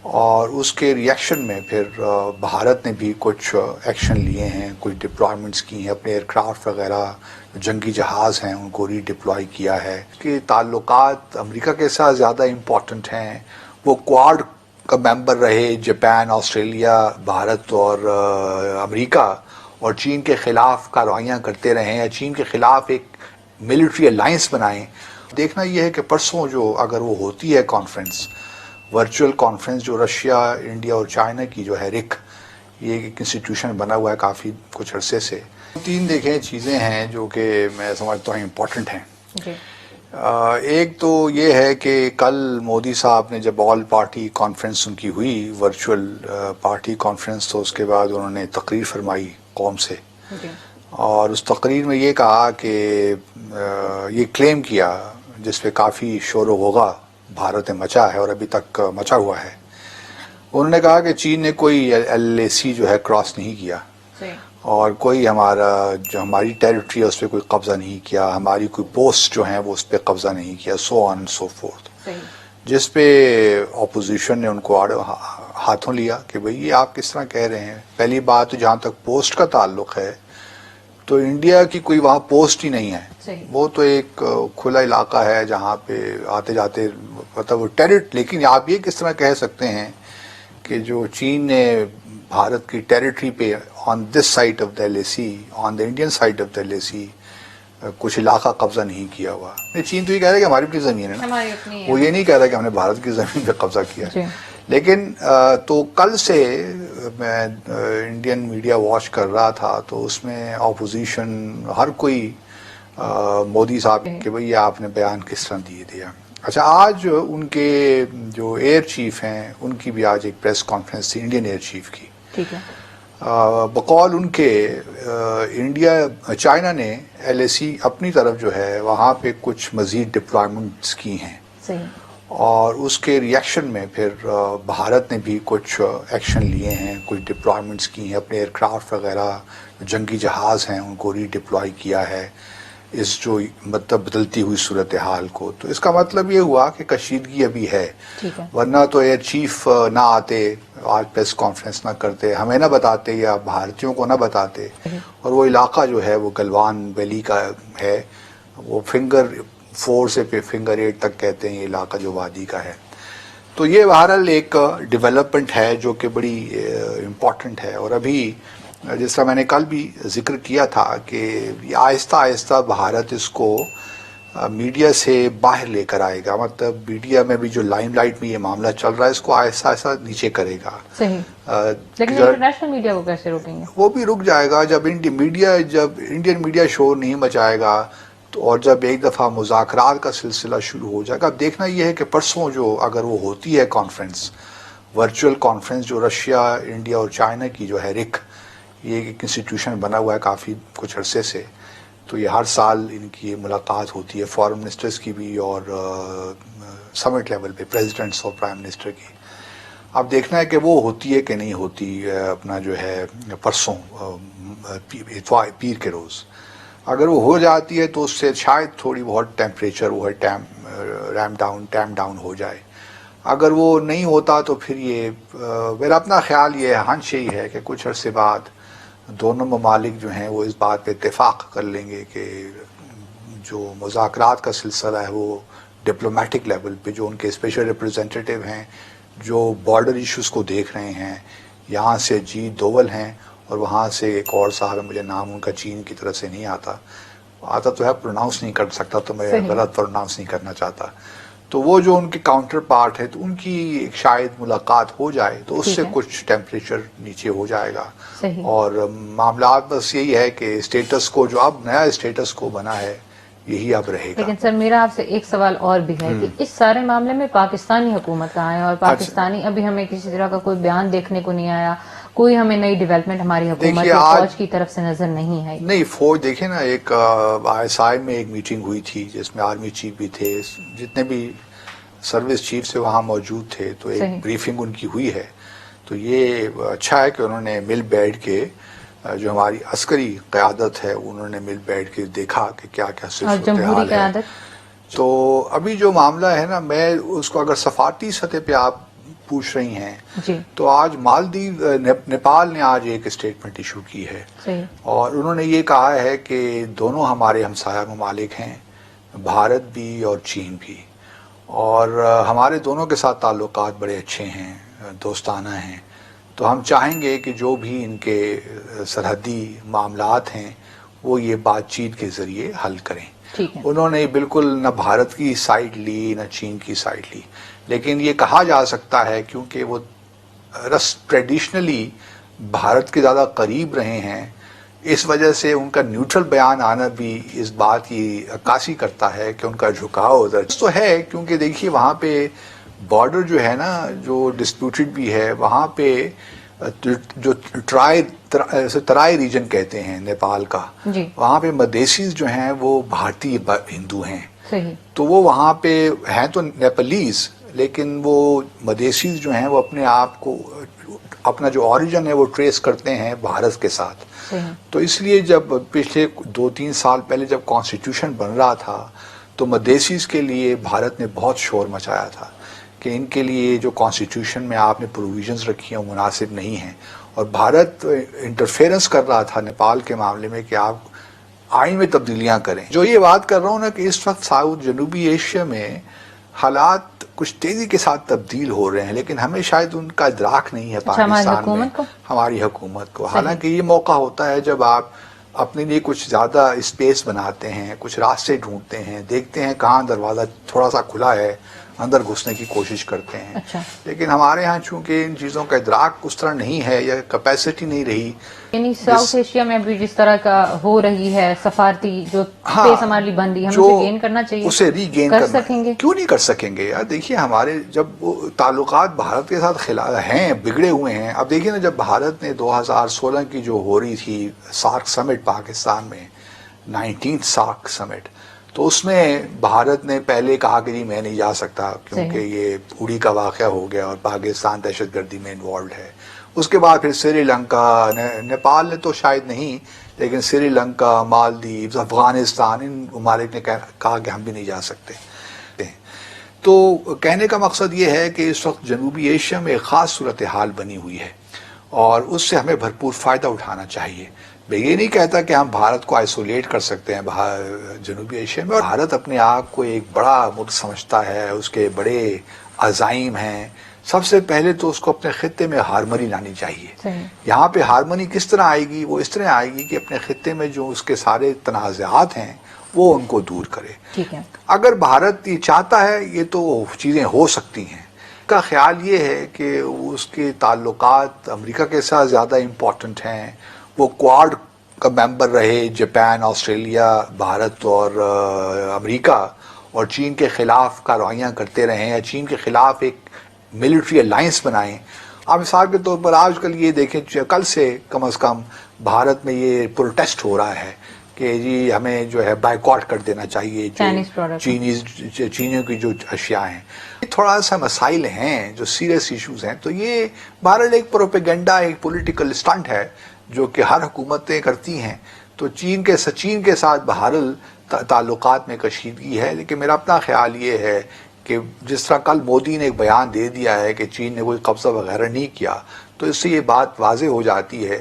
اور اس کے ریئیکشن میں پھر بھارت نے بھی کچھ ایکشن لیے ہیں، کچھ ڈپلائمنٹس کی ہیں، اپنے ایئر کرافٹ وغیرہ جنگی جہاز ہیں ان کو ری ڈپلوائی کیا ہے کہ تعلقات امریکہ کے ساتھ زیادہ امپورٹنٹ ہیں. وہ کوارڈ کا ممبر رہے، جاپان، آسٹریلیا، بھارت اور امریکہ، اور چین کے خلاف کارروائیاں کرتے رہیں یا چین کے خلاف ایک ملٹری الائنس بنائیں. دیکھنا یہ ہے کہ پرسوں جو اگر وہ ہوتی ہے کانفرنس، ورچوئل کانفرنس جو رشیا، انڈیا اور چائنا کی جو ہے رک، یہ ایک انسٹیٹیوشن بنا ہوا ہے کافی کچھ عرصے سے. تین دیکھیں چیزیں ہیں جو کہ میں سمجھتا ہوں امپورٹنٹ ہیں. جی. ایک تو یہ ہے کہ کل مودی صاحب نے جب آل پارٹی کانفرنس ان کی ہوئی، ورچوئل پارٹی کانفرنس، تو اس کے بعد انہوں نے تقریر فرمائی قوم سے. جی. اور اس تقریر میں یہ کہا کہ یہ کلیم کیا جس پہ کافی شور و غوغا بھارت میں مچا ہے اور ابھی تک مچا ہوا ہے. انہوں نے کہا کہ چین نے کوئی ایل اے سی جو ہے کراس نہیں کیا، صحیح. اور کوئی جو ہماری ٹیریٹری ہے اس پہ کوئی قبضہ نہیں کیا، ہماری کوئی پوسٹ جو ہیں وہ اس پہ قبضہ نہیں کیا، سو آن سو فورتھ. صحیح. جس پہ اپوزیشن نے ان کو ہاتھوں لیا کہ بھئی یہ آپ کس طرح کہہ رہے ہیں. پہلی بات جہاں تک پوسٹ کا تعلق ہے تو انڈیا کی کوئی وہاں پوسٹ ہی نہیں ہے. صحیح. وہ تو ایک کھلا علاقہ ہے جہاں پہ آتے جاتے مطلب لیکن آپ یہ کس طرح کہہ سکتے ہیں کہ جو چین نے بھارت کی ٹیریٹری پہ on this side of the L A C, on the Indian side of the L A C کچھ علاقہ قبضہ نہیں کیا ہوا. چین تو یہ کہہ رہا ہے کہ ہماری اپنی زمین ہے نا، وہ یہ نہیں کہہ رہا کہ ہم نے بھارت کی زمین پہ قبضہ کیا. جی. لیکن تو کل سے میں انڈین میڈیا واچ کر رہا تھا تو اس میں اپوزیشن ہر کوئی مودی صاحب کہ بھئی آپ نے بیان کس طرح دیا. اچھا، آج ان کے جو ایئر چیف ہیں ان کی بھی آج ایک پریس کانفرنس تھی، انڈین ایئر چیف کی. ٹھیک ہے. بقول ان کے چائنا نے ایل اے سی اپنی طرف جو ہے وہاں پہ کچھ مزید ڈپلائمنٹس کی ہیں. صحیح. اور اس کے ریئیکشن میں پھر بھارت نے بھی کچھ ایکشن لیے ہیں، کچھ ڈپلائمنٹس کی ہیں، اپنے ایئر کرافٹ وغیرہ جنگی جہاز ہیں ان کو ری ڈپلائی کیا ہے اس جو مطلب بدلتی ہوئی صورتحال کو. تو اس کا مطلب یہ ہوا کہ کشیدگی ابھی ہے. ٹھیک ہے. ورنہ تو ایئر چیف نہ آتے، آج پریس کانفرنس نہ کرتے، ہمیں نہ بتاتے یا بھارتیوں کو نہ بتاتے. اور وہ علاقہ جو ہے وہ گلوان ویلی کا ہے، وہ فنگر 4 سے فنگر 8 تک کہتے ہیں یہ علاقہ جو وادی کا ہے. تو یہ بہرحال ایک ڈیولپمنٹ ہے جو کہ بڑی امپورٹنٹ ہے. اور ابھی جس طرح میں نے کل بھی ذکر کیا تھا کہ آہستہ آہستہ بھارت اس کو میڈیا سے باہر لے کر آئے گا. مطلب میڈیا میں بھی جو لائم لائٹ میں یہ معاملہ چل رہا ہے اس کو آہستہ آہستہ نیچے کرے گا. صحیح. لیکن انٹرنیشنل میڈیا کو کیسے روکیں گے؟ وہ بھی رک جائے گا جب انڈین میڈیا شور نہیں مچائے گا اور جب ایک دفعہ مذاکرات کا سلسلہ شروع ہو جائے گا. اب دیکھنا یہ ہے کہ پرسوں جو اگر وہ ہوتی ہے کانفرنس، ورچوئل کانفرنس جو رشیا، انڈیا اور چائنا کی جو ہے رک، یہ ایک انسٹیٹیوشن بنا ہوا ہے کافی کچھ عرصے سے. تو یہ ہر سال ان کی ملاقات ہوتی ہے، فارن منسٹرز کی بھی اور سمٹ لیول پہ پریزیڈنٹس اور پرائم منسٹر کی. اب دیکھنا ہے کہ وہ ہوتی ہے کہ نہیں ہوتی. اپنا جو ہے پرسوں پیر کے روز اگر وہ ہو جاتی ہے تو اس سے شاید تھوڑی بہت ٹیمپریچر وہ ہے ٹیم ڈاؤن ہو جائے. اگر وہ نہیں ہوتا تو پھر یہ میرا اپنا خیال یہ ہنچ یہی ہے کہ کچھ عرصے بعد دونوں ممالک جو ہیں وہ اس بات پہ اتفاق کر لیں گے کہ جو مذاکرات کا سلسلہ ہے وہ ڈپلومیٹک لیول پہ جو ان کے اسپیشل ریپرزینٹیٹیو ہیں جو بارڈر ایشوز کو دیکھ رہے ہیں، یہاں سے جیت دوول ہیں اور وہاں سے ایک اور صاحب ہے، مجھے نام ان کا چین کی طرف سے نہیں آتا تو ہے، پروناؤنس نہیں کر سکتا تو میں غلط پروناؤنس نہیں کرنا چاہتا. تو وہ جو ان کے کاؤنٹر پارٹ ہے تو ان کی شاید ملاقات ہو جائے تو اس سے کچھ ٹیمپریچر نیچے ہو جائے گا. اور معاملات بس یہی ہے کہ اسٹیٹس کو جو اب نیا اسٹیٹس کو بنا ہے یہی اب رہے گا. لیکن سر میرا آپ سے ایک سوال اور بھی ہے کہ اس سارے معاملے میں پاکستانی حکومت کہاں ہے؟ اور پاکستانی ابھی ہمیں کسی طرح کا کوئی بیان دیکھنے کو نہیں آیا، کوئی ہمیں نئی ڈیولپمنٹ ہماری حکومت یا فوج کی طرف سے نظر نہیں ہے. نہیں، فوج دیکھیں نا، ایک ISI میں ایک میٹنگ ہوئی تھی جس میں آرمی چیف بھی تھے، جتنے بھی سروس چیف سے وہاں موجود تھے، تو ایک بریفنگ ان کی ہوئی ہے. تو یہ اچھا ہے کہ انہوں نے مل بیٹھ کے جو ہماری عسکری قیادت ہے انہوں نے مل بیٹھ کے دیکھا کہ کیا کیا صورتحال ہے. تو ابھی جو معاملہ ہے نا، میں اس کو اگر سفارتی سطح پہ آپ پوچھ رہی ہیں جی تو آج مالدیو نیپال نے آج ایک اسٹیٹمنٹ ایشو کی ہے صحیح اور انہوں نے یہ کہا ہے کہ دونوں ہمارے ہمسایہ ممالک ہیں، بھارت بھی اور چین بھی، اور ہمارے دونوں کے ساتھ تعلقات بڑے اچھے ہیں، دوستانہ ہیں، تو ہم چاہیں گے کہ جو بھی ان کے سرحدی معاملات ہیں وہ یہ بات چیت کے ذریعے حل کریں۔ ٹھیک ہے انہوں نے بالکل نہ بھارت کی سائڈ لی نہ چین کی سائڈ لی، لیکن یہ کہا جا سکتا ہے کیونکہ وہ ٹریڈیشنلی بھارت کے زیادہ قریب رہے ہیں، اس وجہ سے ان کا نیوٹرل بیان آنا بھی اس بات کی عکاسی کرتا ہے کہ ان کا جھکاؤ ادھر تو ہے، کیونکہ دیکھیے وہاں پہ بارڈر جو ہے نا جو ڈسپیوٹڈ بھی ہے، وہاں پہ جو ترائی ریجن کہتے ہیں نیپال کا، جی وہاں پہ مدیسیز جو ہیں وہ بھارتی ہندو ہیں، صحیح تو وہ وہاں پہ ہیں تو نیپالیز، لیکن وہ مدیسیز جو ہیں وہ اپنے آپ کو اپنا جو اوریجن ہے وہ ٹریس کرتے ہیں بھارت کے ساتھ۔ صحیح تو اس لیے جب پچھلے 2-3 سال پہلے جب کانسٹیٹیوشن بن رہا تھا تو مدیسیز کے لیے بھارت نے بہت شور مچایا تھا کہ ان کے لیے جو کانسٹیٹیوشن میں آپ نے پروویژنز رکھی ہیں وہ مناسب نہیں ہیں، اور بھارت انٹرفیئرنس کر رہا تھا نیپال کے معاملے میں کہ آپ آئین میں تبدیلیاں کریں۔ جو یہ بات کر رہا ہوں نا کہ اس وقت ساؤتھ جنوبی ایشیا میں حالات کچھ تیزی کے ساتھ تبدیل ہو رہے ہیں، لیکن ہمیں شاید ان کا ادراک نہیں ہے پاکستان میں، ہماری حکومت کو۔ حالانکہ یہ موقع ہوتا ہے جب آپ اپنے لیے کچھ زیادہ اسپیس بناتے ہیں، کچھ راستے ڈھونڈتے ہیں، دیکھتے ہیں کہاں دروازہ تھوڑا سا کھلا ہے، اندر گھسنے کی کوشش کرتے ہیں۔ اچھا لیکن ہمارے ہاں چونکہ ان چیزوں کا ادراک اس طرح نہیں ہے یا کیپیسٹی نہیں رہی، یعنی ساؤتھ ایشیا میں ابھی جس طرح کا ہو رہی ہے سفارتی جو ہاں اسپیس ہمارے لیے بندی ہم جو اسے گین کرنا چاہیے، اسے ری گین کر کرنا سکیں گے؟ کیوں نہیں کر سکیں گے یار؟ دیکھیے ہمارے جب وہ تعلقات بھارت کے ساتھ ہیں، بگڑے ہوئے ہیں۔ اب دیکھیے نا جب بھارت نے 2016 کی جو ہو رہی تھی سارک سمٹ پاکستان میں، 19 سارک سمٹ، تو اس میں بھارت نے پہلے کہا کہ جی میں نہیں جا سکتا کیونکہ یہ اڑی کا واقعہ ہو گیا اور پاکستان دہشت گردی میں انوالوڈ ہے۔ اس کے بعد پھر سری لنکا، نیپال نے تو شاید نہیں، لیکن سری لنکا، مالدیوز، افغانستان، ان ممالک نے کہا کہ ہم بھی نہیں جا سکتے۔ تو کہنے کا مقصد یہ ہے کہ اس وقت جنوبی ایشیا میں ایک خاص صورتحال بنی ہوئی ہے اور اس سے ہمیں بھرپور فائدہ اٹھانا چاہیے۔ میں یہ نہیں کہتا کہ ہم بھارت کو آئسولیٹ کر سکتے ہیں جنوبی ایشیا میں، اور بھارت اپنے آپ کو ایک بڑا ملک سمجھتا ہے، اس کے بڑے عزائم ہیں۔ سب سے پہلے تو اس کو اپنے خطے میں ہارمنی لانی چاہیے۔ یہاں پہ ہارمنی کس طرح آئے گی؟ وہ اس طرح آئے گی کہ اپنے خطے میں جو اس کے سارے تنازعات ہیں وہ ان کو دور کرے۔ ٹھیک ہے اگر بھارت یہ چاہتا ہے یہ تو چیزیں ہو سکتی ہیں۔ کا خیال یہ ہے کہ اس کے تعلقات امریکہ کے ساتھ زیادہ امپورٹنٹ ہیں، وہ کوارڈ کا ممبر رہے، جاپان، آسٹریلیا، بھارت اور امریکہ، اور چین کے خلاف کارروائیاں کرتے رہیں یا چین کے خلاف ایک ملٹری الائنس بنائیں۔ آپ مثال کے طور پر آج کل یہ دیکھیں، کل سے کم از کم بھارت میں یہ پروٹیسٹ ہو رہا ہے کہ جی ہمیں جو ہے بائیکاٹ کر دینا چاہیے جو چینیوں کی جو اشیاء ہیں۔ تھوڑا سا مسائل ہیں جو سیریس ایشوز ہیں، تو یہ بہرحال ایک پروپیگنڈا، ایک پولیٹیکل اسٹنٹ ہے جو کہ ہر حکومتیں کرتی ہیں۔ تو چین کے ساتھ بہرحال تعلقات میں کشیدگی ہے، لیکن میرا اپنا خیال یہ ہے کہ جس طرح کل مودی نے ایک بیان دے دیا ہے کہ چین نے کوئی قبضہ وغیرہ نہیں کیا، تو اس سے یہ بات واضح ہو جاتی ہے